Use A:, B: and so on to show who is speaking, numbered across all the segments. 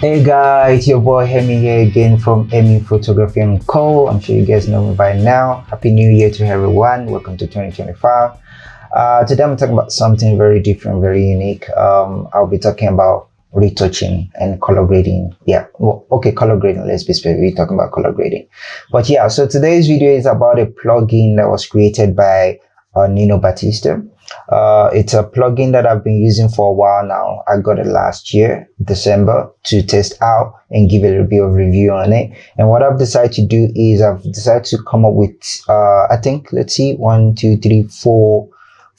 A: Hey guys, your boy Emmy here again from Emmy Photography and Co. I'm sure you guys know me by now. Happy New Year to everyone. Welcome to 2025. Today I'm talking about something very different, very unique. I'll be talking about retouching and color grading. Yeah, well, okay, color grading. Let's be specific. We're talking about color grading. But yeah, so today's video is about a plugin that was created by Nino Batista. It's a plugin that I've been using for a while now. I got it last year, December, to test out and give a little bit of review on it. And what I've decided to do is I've decided to come up with, I think, let's see, 5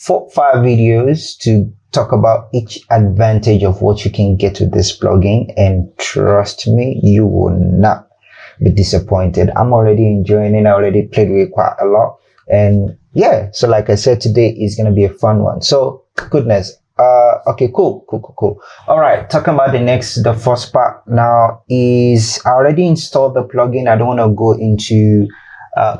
A: videos to talk about each advantage of what you can get with this plugin. And trust me, you will not be disappointed. I'm already enjoying it. I already played with it quite a lot. And yeah, so like I said, today is going to be a fun one. So goodness. Okay, cool. All right. Talking about the first part now is I already installed the plugin. I don't want to go into,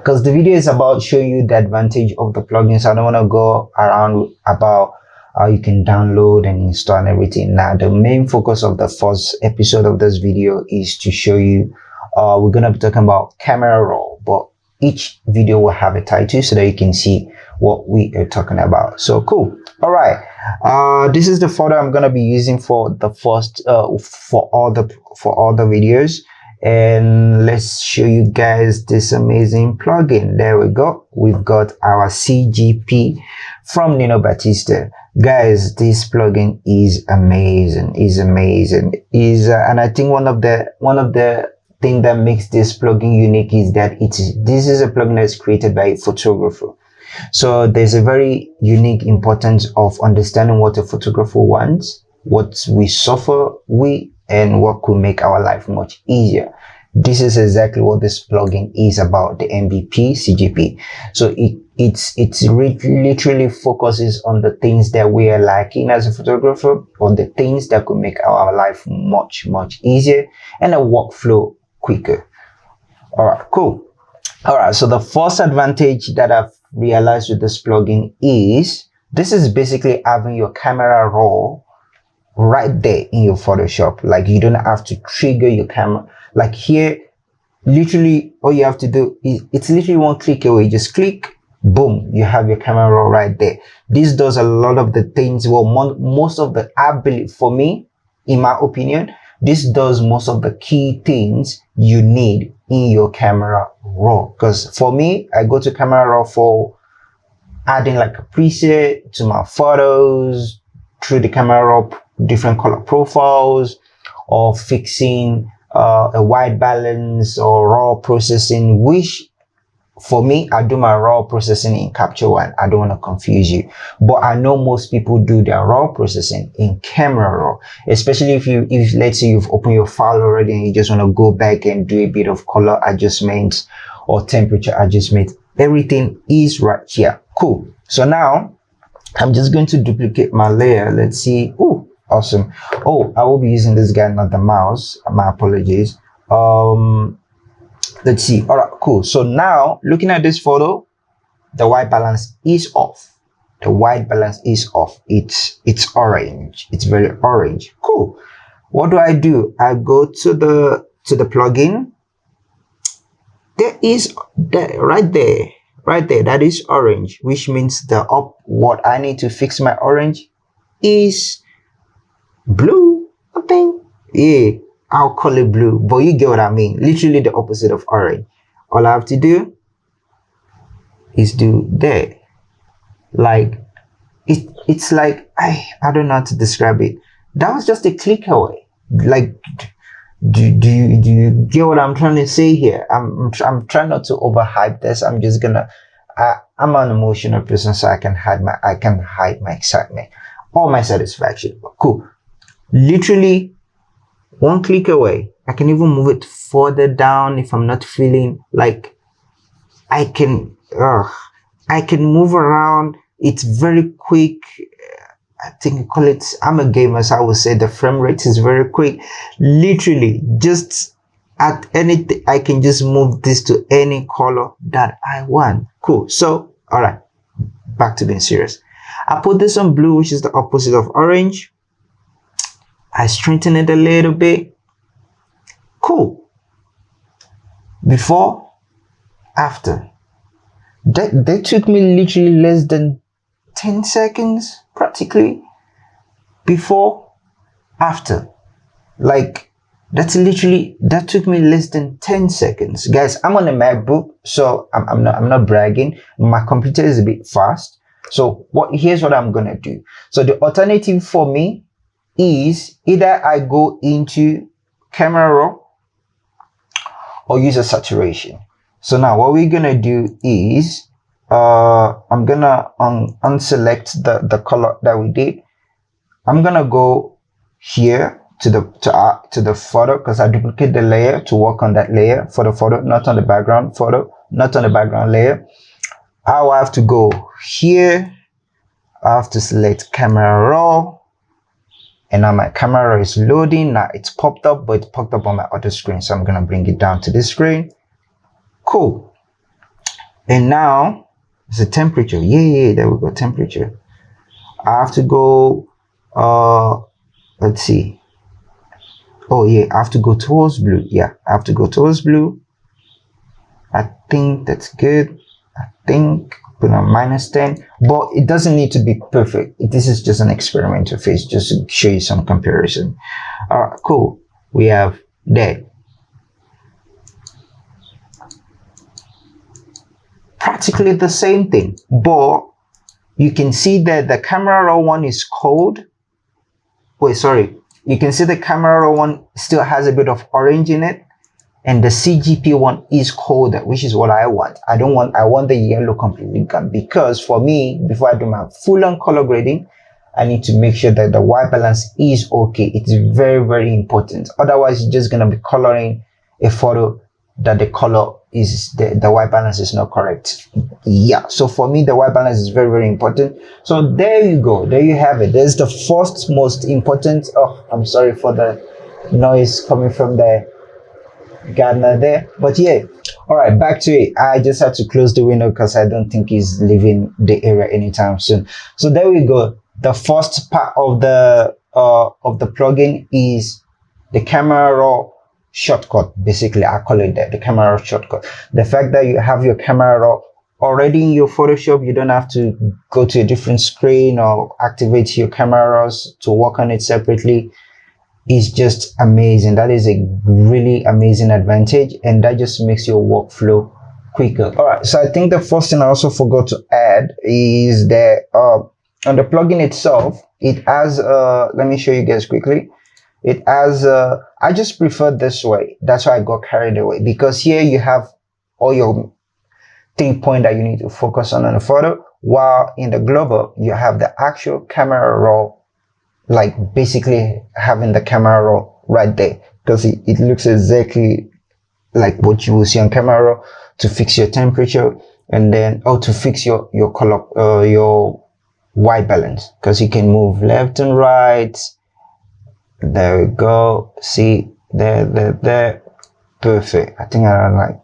A: cause the video is about showing you the advantage of the plugin. So I don't want to go around about how you can download and install and everything. Now, the main focus of the first episode of this video is to show you, we're going to be talking about camera raw, but each video will have a title so that you can see what we are talking about. So cool. All right. This is the photo I'm going to be using for the first, for all the videos. And let's show you guys this amazing plugin. There we go. We've got our CGP from Nino Batista. Guys, this plugin is amazing. And I think one of the thing that makes this plugin unique is that this is a plugin that's created by a photographer. So there's a very unique importance of understanding what a photographer wants, what we suffer with, and what could make our life much easier. This is exactly what this plugin is about, the NBP CGP. So it literally focuses on the things that we are lacking as a photographer, or the things that could make our life much easier and a workflow quicker. All right, cool. All right, so the first advantage that I've realized with this plugin is this is basically having your camera raw right there in your Photoshop. Like, you don't have to trigger your camera. Like here, literally all you have to do is it's literally one click away. Just click, boom, you have your camera raw right there. This does a lot of the things. Well, most of the, I believe, for me, in my opinion, this does most of the key things you need in your camera raw. Because for me, I go to camera raw for adding like a preset to my photos through the camera raw, different color profiles, or fixing a white balance or raw processing, which for me, I do my raw processing in Capture One. I don't want to confuse you, but I know most people do their raw processing in camera raw, especially if let's say you've opened your file already and you just want to go back and do a bit of color adjustments or temperature adjustment. Everything is right here. Cool. So now I'm just going to duplicate my layer. Let's see. Oh, awesome. Oh, I will be using this guy, not the mouse. My apologies. Let's see. All right, cool. So now looking at this photo, the white balance is off. The white balance is off. It's orange. It's very orange. Cool. What do? I go to the plugin. There is that right there. That is orange, which means what I need to fix my orange is blue, I think. Yeah, I'll call it blue, but you get what I mean. Literally the opposite of orange. All I have to do is do that. Like, it's like, I don't know how to describe it. That was just a click away. Like, do you get what I'm trying to say here? I'm trying not to overhype this. I'm just gonna, I'm an emotional person, so I can hide my excitement or my satisfaction. Cool. Literally one click away. I can even move it further down if I'm not feeling like I can move around. It's very quick. I think you call it, I'm a gamer, so I would say the frame rate is very quick. Literally, just at anything, I can just move this to any color that I want. Cool. So, all right, back to being serious. I put this on blue, which is the opposite of orange. I strengthen it a little bit. Cool. Before, after. That took me literally less than 10 seconds, practically. Before, after. Like, that took me less than 10 seconds. Guys, I'm on a MacBook, so I'm not bragging. My computer is a bit fast. So here's what I'm gonna do. So the alternative for me is either I go into camera raw or use a saturation. So now what we're gonna do is I'm gonna unselect the color that we did. I'm gonna go here to the photo, because I duplicate the layer to work on that layer for the photo, not on the background photo, not on the background layer. I'll have to go here. I have to select camera raw, and now my camera raw is loading. Now it's popped up, but it popped up on my other screen, so I'm gonna bring it down to this screen. Cool. And now it's the temperature. Yeah, there we go, temperature. I have to go let's see. Oh yeah, I have to go towards blue. Yeah, I have to go towards blue. I think that's good. I think put on -10, but it doesn't need to be perfect. This is just an experimental phase, just to show you some comparison. All right, cool. We have that. Practically the same thing, but you can see that the camera raw one is cold. Wait, sorry. You can see the camera raw one still has a bit of orange in it, and the CGP one is colder, which is what I want. I want the yellow completely gone, because for me, before I do my full-on color grading, I need to make sure that the white balance is okay. It's very, very important. Otherwise, you're just gonna be coloring a photo that the color is the white balance is not correct. Yeah, so for me the white balance is very, very important. So there you go, there you have it. There's the first most important. Oh, I'm sorry for the noise coming from the gardener there, but yeah. All right, back to it. I just had to close the window because I don't think he's leaving the area anytime soon. So there we go. The first part of the plugin is the camera raw shortcut. Basically, I call it that, the camera raw shortcut. The fact that you have your camera raw already in your Photoshop, you don't have to go to a different screen or activate your camera raws to work on it separately, is just amazing. That is a really amazing advantage, and that just makes your workflow quicker. All right, so I think the first thing I also forgot to add is that on the plugin itself, it has let me show you guys quickly. It has I just prefer this way. That's why I got carried away, because here you have all your 3 points that you need to focus on a photo, while in the global you have the actual camera raw, like basically having the camera raw right there, because it looks exactly like what you will see on camera raw, to fix your temperature, and then to fix your color, your white balance, because you can move left and right. There we go. See, there. Perfect. I think I like.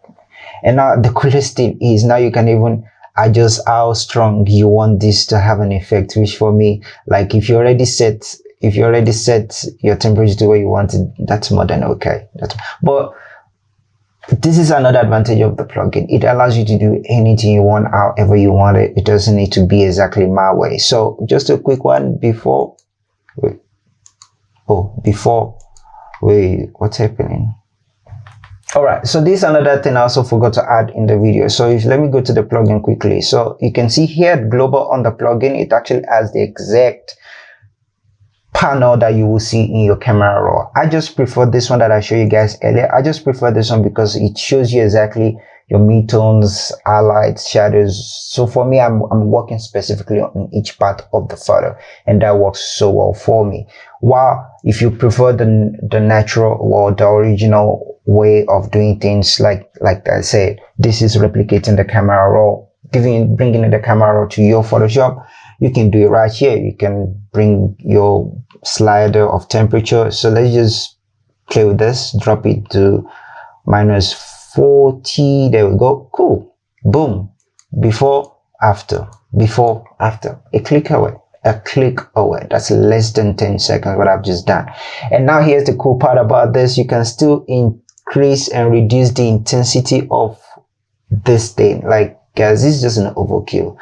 A: And now the coolest thing is, now you can even adjust how strong you want this to have an effect, which for me, like if you already set your temperature to where you want it, that's more than okay. But this is another advantage of the plugin. It allows you to do anything you want, however you want it. It doesn't need to be exactly my way. So just a quick one before. Wait, what's happening? All right, so this is another thing I also forgot to add in the video. So let me go to the plugin quickly. So you can see here global on the plugin, it actually has the exact panel that you will see in your camera raw. I just prefer this one that I showed you guys earlier. I just prefer this one because it shows you exactly your midtones, highlights, shadows. So for me, I'm working specifically on each part of the photo, and that works so well for me. While if you prefer the natural or the original way of doing things, like I said, this is replicating the camera raw, bringing the camera raw to your Photoshop. You can do it right here. You can bring your slider of temperature. So let's just play with this, drop it to -40. There we go. Cool. Boom. Before, after, a click away. That's less than 10 seconds what I've just done. And now here's the cool part about this. You can still decrease and reduce the intensity of this thing. Like, guys, this is just an overkill.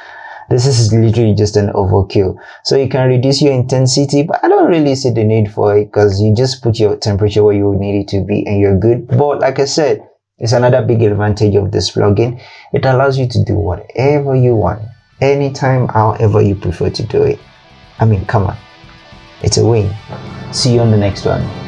A: This is literally just an overkill. So you can reduce your intensity, but I don't really see the need for it, because you just put your temperature where you need it to be and you're good. But like I said, it's another big advantage of this plugin. It allows you to do whatever you want, anytime, however you prefer to do it. I mean, come on, it's a win. See you on the next one.